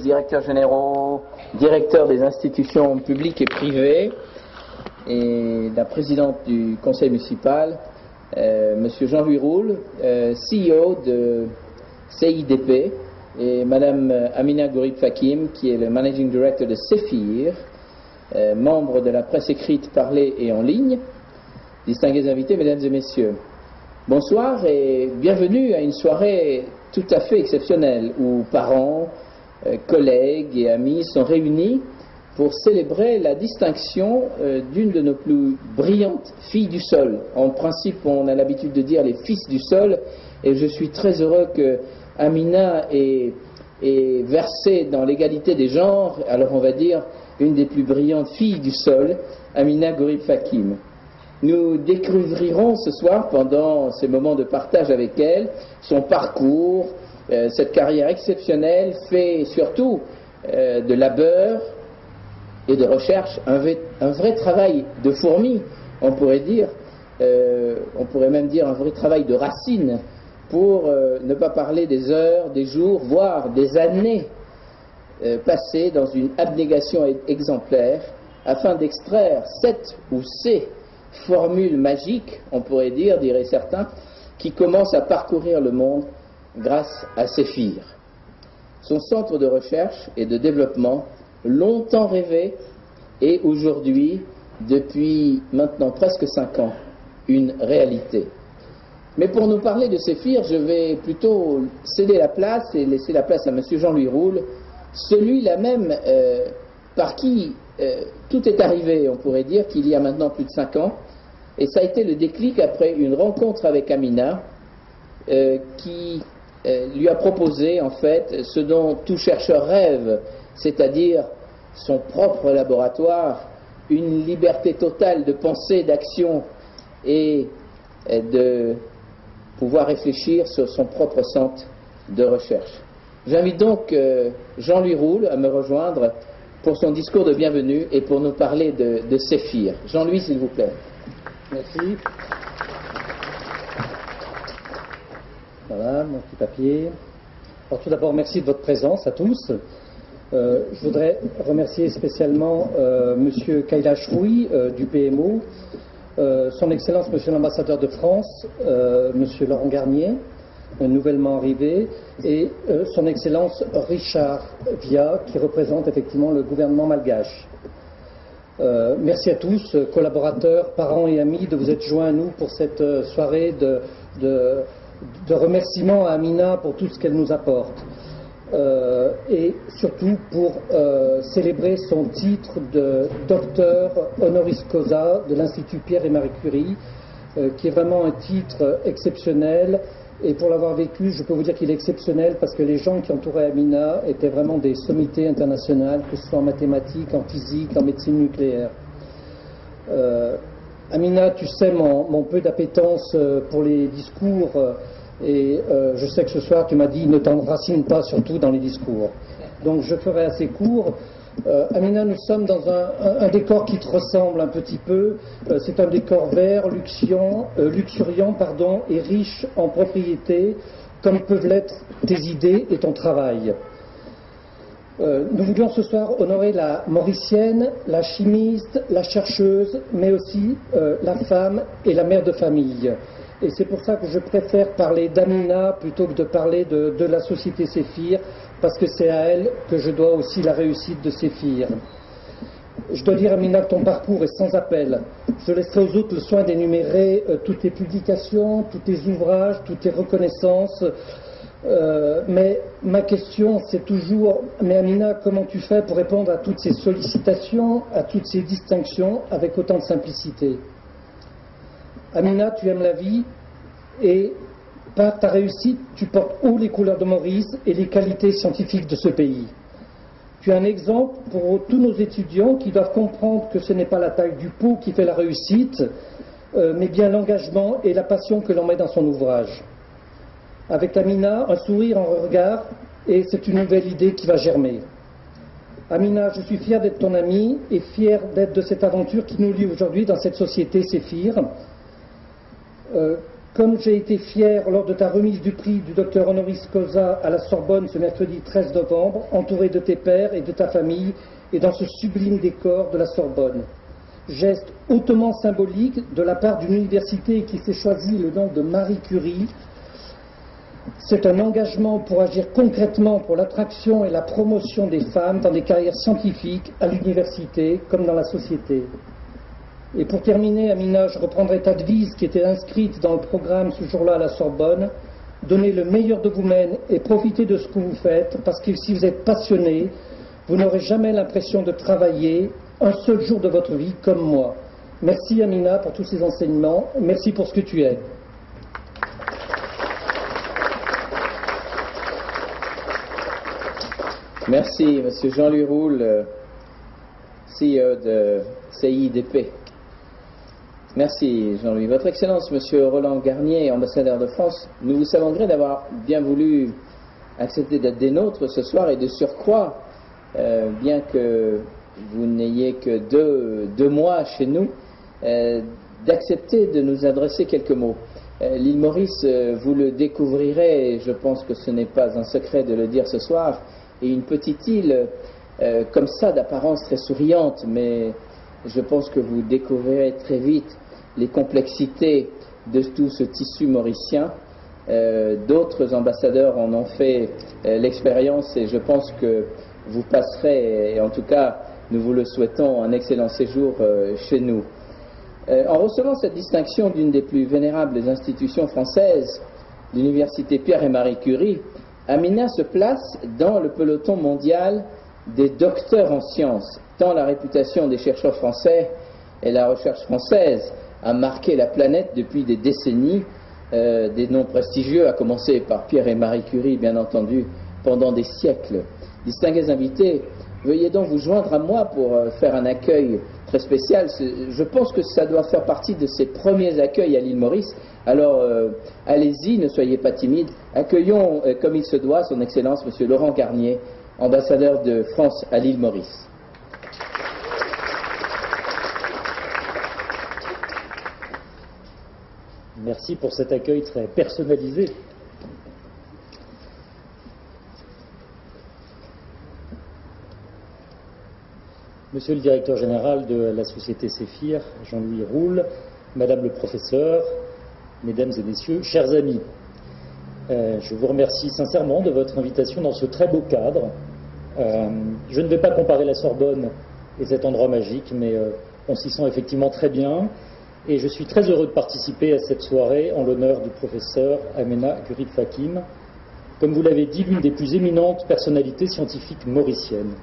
ministres, directeurs généraux, directeurs des institutions publiques et privées, et la présidente du conseil municipal, Monsieur Jean-Louis Roule, CEO de CIDP, et Madame Amina Ghourib-Fakim, qui est le Managing Director de Sephir, membre de la presse écrite, parlée et en ligne. Distingués invités, mesdames et messieurs, bonsoir et bienvenue à une soirée tout à fait exceptionnelle où parents, collègues et amis sont réunis pour célébrer la distinction d'une de nos plus brillantes filles du sol. En principe, on a l'habitude de dire les fils du sol, et je suis très heureux que Amina est versée dans l'égalité des genres, alors on va dire une des plus brillantes filles du sol, Amina Ghourib-Fakim. Nous découvrirons ce soir, pendant ces moments de partage avec elle, son parcours, cette carrière exceptionnelle, fait surtout de labeur et de recherche, un vrai travail de fourmi, on pourrait dire, on pourrait même dire un vrai travail de racine, pour ne pas parler des heures, des jours, voire des années passées dans une abnégation exemplaire, afin d'extraire cette ou ces formule magique, on pourrait dire, diraient certains, qui commence à parcourir le monde grâce à Sephir. Son centre de recherche et de développement, longtemps rêvé, est aujourd'hui, depuis maintenant presque 5 ans, une réalité. Mais pour nous parler de Sephir, je vais plutôt céder la place et laisser la place à M. Jean-Louis Roule, celui-là même par qui tout est arrivé, on pourrait dire, qu'il y a maintenant plus de 5 ans, et ça a été le déclic après une rencontre avec Amina, qui lui a proposé, en fait, ce dont tout chercheur rêve, c'est-à-dire son propre laboratoire, une liberté totale de pensée, d'action, et de pouvoir réfléchir sur son propre centre de recherche. J'invite donc Jean-Louis Roule à me rejoindre pour son discours de bienvenue et pour nous parler de Sephir. Jean-Louis, s'il vous plaît. Merci. Voilà, mon petit papier. Alors tout d'abord, merci de votre présence à tous. Je voudrais remercier spécialement Monsieur Kailash Roui du PMO, Son Excellence Monsieur l'Ambassadeur de France, Monsieur Laurent Garnier, nouvellement arrivé, et Son Excellence Richard Via, qui représente effectivement le gouvernement malgache. Merci à tous, collaborateurs, parents et amis, de vous être joints à nous pour cette soirée de remerciements à Amina pour tout ce qu'elle nous apporte. Et surtout pour célébrer son titre de docteur honoris causa de l'Institut Pierre et Marie Curie, qui est vraiment un titre exceptionnel. Et pour l'avoir vécu, je peux vous dire qu'il est exceptionnel parce que les gens qui entouraient Amina étaient vraiment des sommités internationales, que ce soit en mathématiques, en physique, en médecine nucléaire. Amina, tu sais mon peu d'appétence pour les discours, et je sais que ce soir tu m'as dit ne t'enracine pas surtout dans les discours. Donc je ferai assez court. Amina, nous sommes dans un décor qui te ressemble un petit peu. C'est un décor vert, luxuriant, et riche en propriétés, comme peuvent l'être tes idées et ton travail. Nous voulions ce soir honorer la mauricienne, la chimiste, la chercheuse, mais aussi la femme et la mère de famille. Et c'est pour ça que je préfère parler d'Amina plutôt que de parler de la société Sephir, parce que c'est à elle que je dois aussi la réussite de Sephir. Je dois dire, Amina, que ton parcours est sans appel. Je laisserai aux autres le soin d'énumérer toutes tes publications, tous tes ouvrages, toutes tes reconnaissances. Mais ma question, c'est toujours, mais Amina, comment tu fais pour répondre à toutes ces sollicitations, à toutes ces distinctions avec autant de simplicité? Amina, tu aimes la vie et par ta réussite, tu portes haut les couleurs de Maurice et les qualités scientifiques de ce pays. Tu es un exemple pour tous nos étudiants qui doivent comprendre que ce n'est pas la taille du pot qui fait la réussite, mais bien l'engagement et la passion que l'on met dans son ouvrage. Avec Amina, un sourire en regard, et c'est une nouvelle idée qui va germer. Amina, je suis fier d'être ton amie et fier d'être de cette aventure qui nous lie aujourd'hui dans cette société Sephir. Comme j'ai été fier lors de ta remise du prix du docteur honoris causa à la Sorbonne ce mercredi 13 novembre, entouré de tes pairs et de ta famille, et dans ce sublime décor de la Sorbonne. Geste hautement symbolique de la part d'une université qui s'est choisi le nom de Marie Curie. C'est un engagement pour agir concrètement pour l'attraction et la promotion des femmes dans des carrières scientifiques à l'université comme dans la société. Et pour terminer, Amina, je reprendrai ta devise qui était inscrite dans le programme ce jour-là à la Sorbonne. Donnez le meilleur de vous-même et profitez de ce que vous faites, parce que si vous êtes passionné, vous n'aurez jamais l'impression de travailler un seul jour de votre vie comme moi. Merci Amina pour tous ces enseignements. Merci pour ce que tu es. Merci, Monsieur Jean-Louis Roule, CEO de CIDP. Merci, Jean-Louis. Votre Excellence, Monsieur Roland Garnier, ambassadeur de France, nous vous savons gré d'avoir bien voulu accepter d'être des nôtres ce soir et de surcroît, bien que vous n'ayez que deux mois chez nous, d'accepter de nous adresser quelques mots. L'île Maurice, vous le découvrirez, et je pense que ce n'est pas un secret de le dire ce soir, est une petite île comme ça, d'apparence très souriante, mais je pense que vous découvrirez très vite les complexités de tout ce tissu mauricien. D'autres ambassadeurs en ont fait l'expérience et je pense que vous passerez, et en tout cas nous vous le souhaitons, un excellent séjour chez nous. En recevant cette distinction d'une des plus vénérables institutions françaises, l'Université Pierre et Marie Curie, Amina se place dans le peloton mondial des docteurs en sciences, tant la réputation des chercheurs français et la recherche française a marqué la planète depuis des décennies, des noms prestigieux, à commencer par Pierre et Marie Curie, bien entendu, pendant des siècles. Distingués invités, veuillez donc vous joindre à moi pour faire un accueil très spécial. Je pense que ça doit faire partie de ces premiers accueils à l'île Maurice. Alors, allez-y, ne soyez pas timides. Accueillons, comme il se doit, son Excellence, Monsieur Laurent Garnier, ambassadeur de France à l'île Maurice. Merci pour cet accueil très personnalisé. Monsieur le directeur général de la société Séphir, Jean-Louis Roule, Madame le professeur, Mesdames et Messieurs, chers amis, je vous remercie sincèrement de votre invitation dans ce très beau cadre. Je ne vais pas comparer la Sorbonne et cet endroit magique, mais on s'y sent effectivement très bien. Et je suis très heureux de participer à cette soirée en l'honneur du professeur Amina Curie-Fakim, comme vous l'avez dit, l'une des plus éminentes personnalités scientifiques mauriciennes.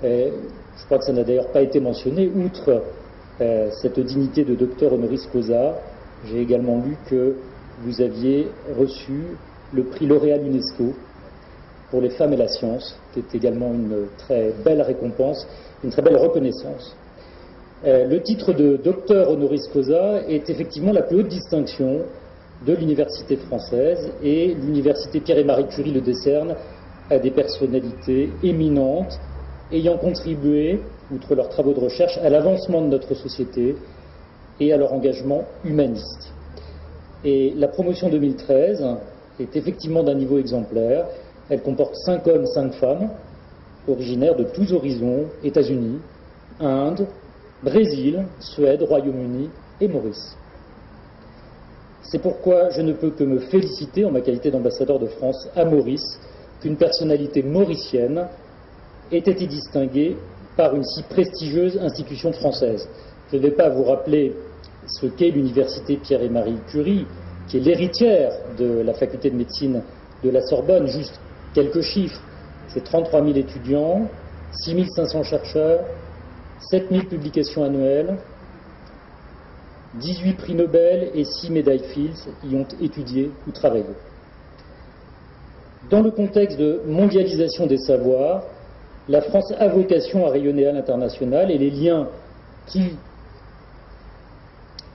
Je crois que ça n'a d'ailleurs pas été mentionné, outre cette dignité de docteur honoris causa, j'ai également lu que vous aviez reçu le prix L'Oréal UNESCO pour les femmes et la science, qui est également une très belle récompense, une très belle reconnaissance. Le titre de docteur honoris causa est effectivement la plus haute distinction de l'université française, et l'université Pierre et Marie Curie le décerne à des personnalités éminentes ayant contribué, outre leurs travaux de recherche, à l'avancement de notre société et à leur engagement humaniste. Et la promotion 2013 est effectivement d'un niveau exemplaire. Elle comporte 5 hommes, 5 femmes, originaires de tous horizons, États-Unis, Inde, Brésil, Suède, Royaume-Uni et Maurice. C'est pourquoi je ne peux que me féliciter, en ma qualité d'ambassadeur de France à Maurice, qu'une personnalité mauricienne ait été distinguée par une si prestigieuse institution française. Je ne vais pas vous rappeler ce qu'est l'université Pierre et Marie Curie, qui est l'héritière de la faculté de médecine de la Sorbonne. Juste quelques chiffres: c'est 33 000 étudiants, 6 500 chercheurs, 7 000 publications annuelles, 18 prix Nobel et 6 médailles Fields y ont étudié ou travaillé. Dans le contexte de mondialisation des savoirs, la France a vocation à rayonner à l'international, et les liens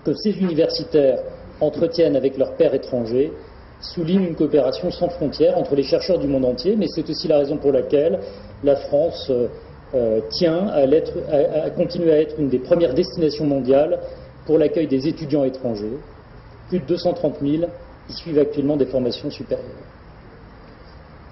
que ces universitaires entretiennent avec leurs pairs étrangers soulignent une coopération sans frontières entre les chercheurs du monde entier, mais c'est aussi la raison pour laquelle la France tient à continuer à être une des premières destinations mondiales pour l'accueil des étudiants étrangers. Plus de 230 000 y suivent actuellement des formations supérieures.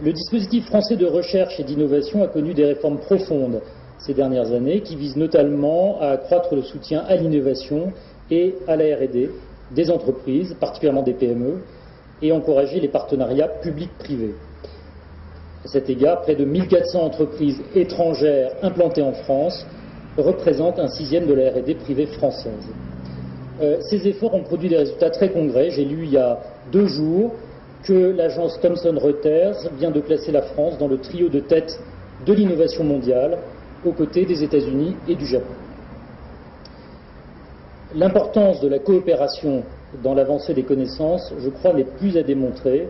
Le dispositif français de recherche et d'innovation a connu des réformes profondes ces dernières années qui visent notamment à accroître le soutien à l'innovation et à la R&D des entreprises, particulièrement des PME, et encourager les partenariats publics-privés. À cet égard, près de 1400 entreprises étrangères implantées en France représentent un sixième de la R&D privée française. Ces efforts ont produit des résultats très concrets. J'ai lu il y a 2 jours que l'agence Thomson Reuters vient de classer la France dans le trio de tête de l'innovation mondiale, aux côtés des États-Unis et du Japon. L'importance de la coopération dans l'avancée des connaissances, je crois, n'est plus à démontrer,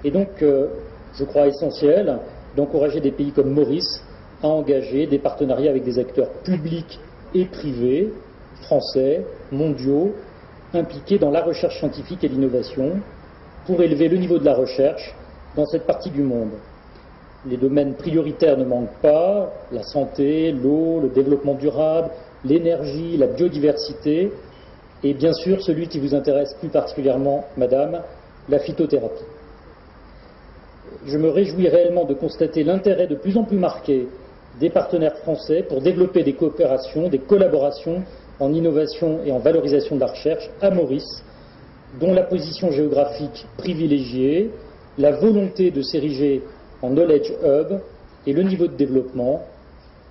et donc je crois essentiel d'encourager des pays comme Maurice à engager des partenariats avec des acteurs publics et privés, français, mondiaux, impliqués dans la recherche scientifique et l'innovation, pour élever le niveau de la recherche dans cette partie du monde. Les domaines prioritaires ne manquent pas, la santé, l'eau, le développement durable, l'énergie, la biodiversité, et bien sûr celui qui vous intéresse plus particulièrement, Madame, la phytothérapie. Je me réjouis réellement de constater l'intérêt de plus en plus marqué des partenaires français pour développer des coopérations, des collaborations en innovation et en valorisation de la recherche à Maurice, dont la position géographique privilégiée, la volonté de s'ériger en Knowledge Hub et le niveau de développement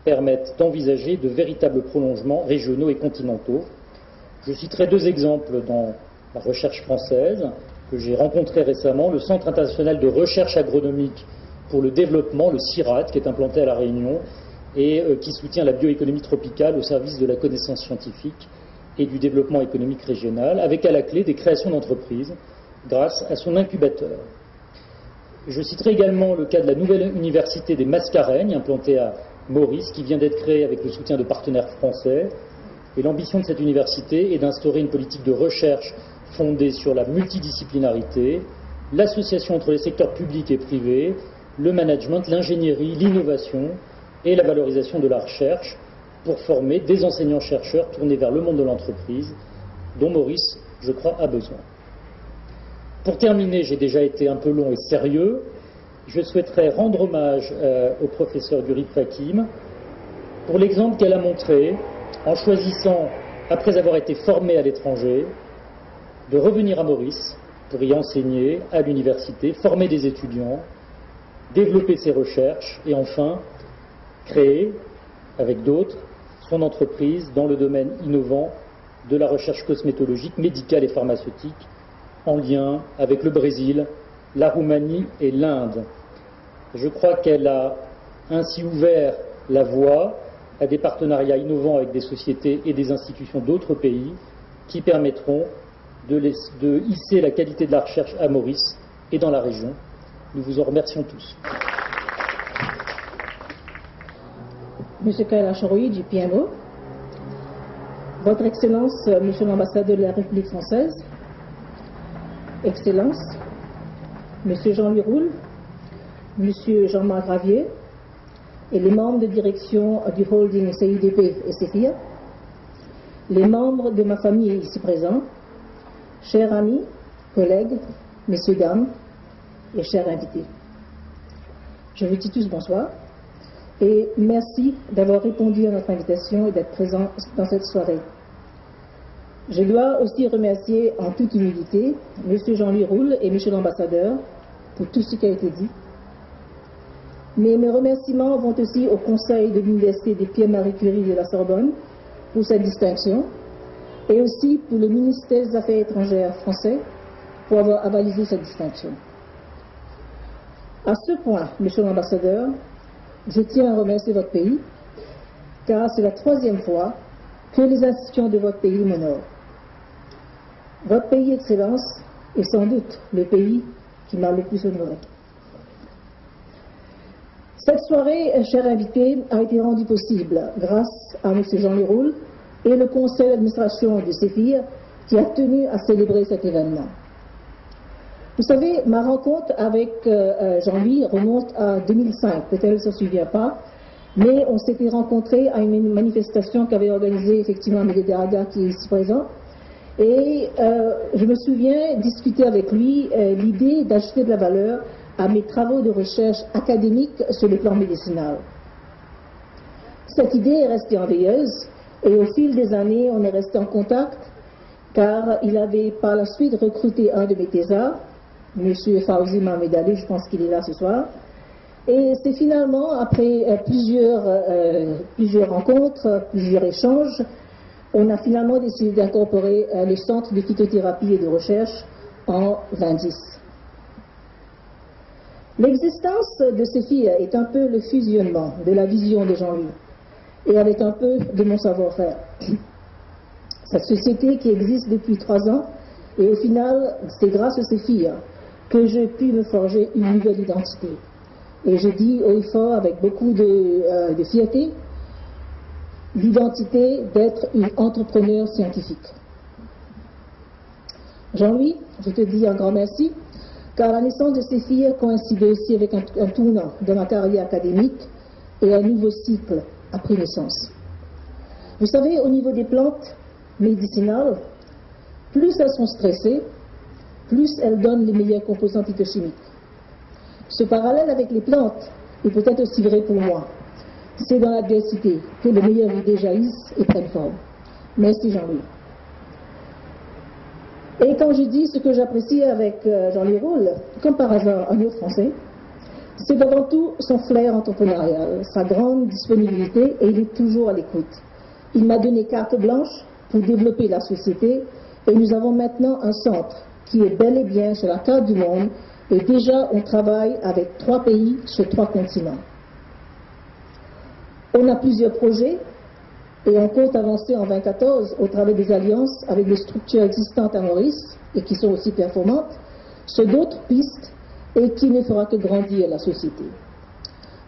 permettent d'envisager de véritables prolongements régionaux et continentaux. Je citerai 2 exemples dans la recherche française que j'ai rencontré récemment, le Centre international de recherche agronomique pour le développement, le CIRAD, qui est implanté à La Réunion et qui soutient la bioéconomie tropicale au service de la connaissance scientifique et du développement économique régional, avec à la clé des créations d'entreprises grâce à son incubateur. Je citerai également le cas de la nouvelle université des Mascareignes, implantée à Maurice, qui vient d'être créée avec le soutien de partenaires français. Et l'ambition de cette université est d'instaurer une politique de recherche fondée sur la multidisciplinarité, l'association entre les secteurs publics et privés, le management, l'ingénierie, l'innovation et la valorisation de la recherche pour former des enseignants-chercheurs tournés vers le monde de l'entreprise, dont Maurice, je crois, a besoin. Pour terminer, j'ai déjà été un peu long et sérieux. Je souhaiterais rendre hommage au professeur Gurib Fakim pour l'exemple qu'elle a montré en choisissant, après avoir été formée à l'étranger, de revenir à Maurice pour y enseigner à l'université, former des étudiants, développer ses recherches et enfin créer, avec d'autres, son entreprise dans le domaine innovant de la recherche cosmétologique, médicale et pharmaceutique, en lien avec le Brésil, la Roumanie et l'Inde. Je crois qu'elle a ainsi ouvert la voie à des partenariats innovants avec des sociétés et des institutions d'autres pays qui permettront de hisser la qualité de la recherche à Maurice et dans la région. Nous vous en remercions tous. Monsieur Kailash Roy du PMO, Votre Excellence, Monsieur l'ambassadeur de la République française, Excellence, Monsieur Jean-Louis Roule, Monsieur Jean-Marc Ravier et les membres de direction du holding CIDP et CEFIA, les membres de ma famille ici présents, chers amis, collègues, messieurs, dames et chers invités. Je vous dis tous bonsoir et merci d'avoir répondu à notre invitation et d'être présent dans cette soirée. Je dois aussi remercier en toute humilité M. Jean-Louis Roule et M. l'ambassadeur pour tout ce qui a été dit. Mais mes remerciements vont aussi au Conseil de l'Université des Pierre-Marie Curie de la Sorbonne pour cette distinction et aussi pour le ministère des Affaires étrangères français pour avoir avalisé cette distinction. À ce point, M. l'ambassadeur, je tiens à remercier votre pays car c'est la 3e fois que les institutions de votre pays m'honorent. Votre pays, Excellence, est sans doute le pays qui m'a le plus honoré. Cette soirée, chers invités, a été rendue possible grâce à M. Jean-Louis Roule et le conseil d'administration de CEFIR qui a tenu à célébrer cet événement. Vous savez, ma rencontre avec Jean-Louis remonte à 2005, peut-être ne se souvient pas, mais on s'était rencontrés à une manifestation qu'avait organisée effectivement Amélie Daraga qui est ici présent. Et je me souviens discuter avec lui l'idée d'ajouter de la valeur à mes travaux de recherche académiques sur le plan médicinal. Cette idée est restée en veilleuse et au fil des années, on est resté en contact car il avait par la suite recruté un de mes thésards, M. Fawzi Mohamed Ali, je pense qu'il est là ce soir. Et c'est finalement, après plusieurs rencontres, plusieurs échanges, on a finalement décidé d'incorporer le centre de phytothérapie et de recherche en 2010. L'existence de CEPHI est un peu le fusionnement de la vision de Jean-Louis et avec un peu de mon savoir-faire. Cette société qui existe depuis 3 ans, et au final, c'est grâce à CEPHI que j'ai pu me forger une nouvelle identité. Et je dis haut et fort, avec beaucoup de fierté, l'identité d'être une entrepreneur scientifique. Jean-Louis, je te dis un grand merci, car la naissance de CEPHI coïncidait aussi avec un tournant de ma carrière académique et un nouveau cycle a pris naissance. Vous savez, au niveau des plantes médicinales, plus elles sont stressées, plus elles donnent les meilleurs composants phytochimiques. Ce parallèle avec les plantes est peut-être aussi vrai pour moi. C'est dans l'adversité que les meilleures idées jaillissent et prennent forme. Merci Jean-Louis. Et quand je dis ce que j'apprécie avec Jean-Louis Roule, comme par hasard un autre Français, c'est avant tout son flair entrepreneurial, sa grande disponibilité et il est toujours à l'écoute. Il m'a donné carte blanche pour développer la société et nous avons maintenant un centre qui est bel et bien sur la carte du monde et déjà on travaille avec 3 pays sur 3 continents. On a plusieurs projets et on compte avancer en 2014 au travers des alliances avec les structures existantes à Maurice et qui sont aussi performantes sur d'autres pistes et qui ne fera que grandir la société.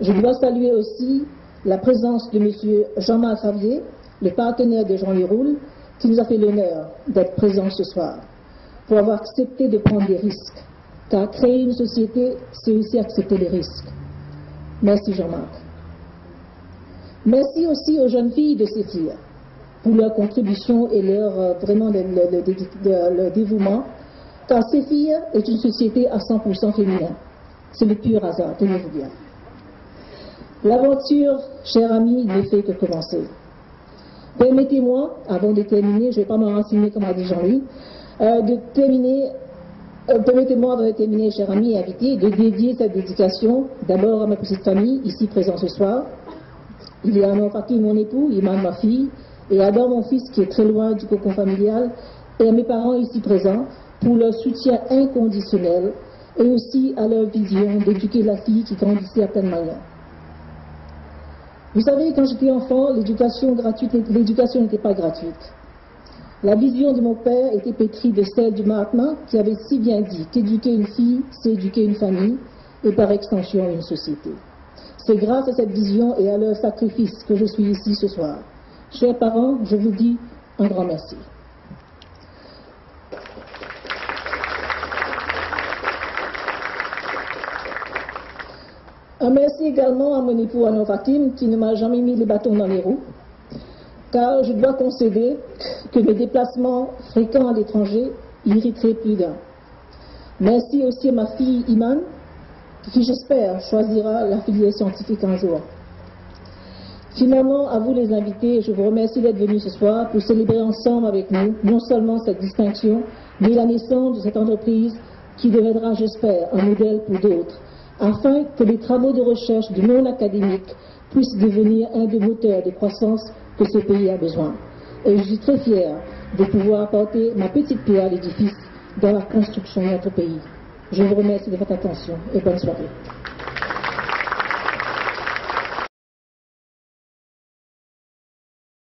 Je dois saluer aussi la présence de M. Jean-Marc Ravier, le partenaire de Jean-Louis Roule, qui nous a fait l'honneur d'être présent ce soir, pour avoir accepté de prendre des risques. Car créer une société, c'est aussi accepter les risques. Merci Jean-Marc. Merci aussi aux jeunes filles de CEPHI pour leur contribution et leur le dévouement, car CEPHI est une société à 100% féminin. C'est le pur hasard, tenez-vous bien. L'aventure, chers amis, ne fait que commencer. Permettez-moi, avant de terminer, je ne vais pas m'enraciner comme a dit Jean-Louis, permettez-moi, avant de terminer, chers amis et invités, de dédier cette dédication d'abord à ma petite famille, ici présente ce soir. Il y a Anon Fakim, mon époux, Iman, ma fille, et Adam, mon fils, qui est très loin du cocon familial, et à mes parents ici présents, pour leur soutien inconditionnel, et aussi à leur vision d'éduquer la fille qui grandissait à pleine manière. Vous savez, quand j'étais enfant, l'éducation n'était pas gratuite. La vision de mon père était pétrie de celle du Mahatma, qui avait si bien dit qu'éduquer une fille, c'est éduquer une famille, et par extension une société. C'est grâce à cette vision et à leur sacrifice que je suis ici ce soir. Chers parents, je vous dis un grand merci. Un merci également à mon époux Anon Fakim qui ne m'a jamais mis les bâtons dans les roues, car je dois concéder que mes déplacements fréquents à l'étranger irriteraient plus d'un. Merci aussi à ma fille Iman, qui j'espère choisira la filière scientifique un jour. Finalement, à vous les invités, je vous remercie d'être venus ce soir pour célébrer ensemble avec nous, non seulement cette distinction, mais la naissance de cette entreprise qui deviendra, j'espère, un modèle pour d'autres, afin que les travaux de recherche du monde académique puissent devenir un des moteurs de croissance que ce pays a besoin. Et je suis très fière de pouvoir apporter ma petite pierre à l'édifice dans la construction de notre pays. Je vous remercie de votre attention et bonne soirée.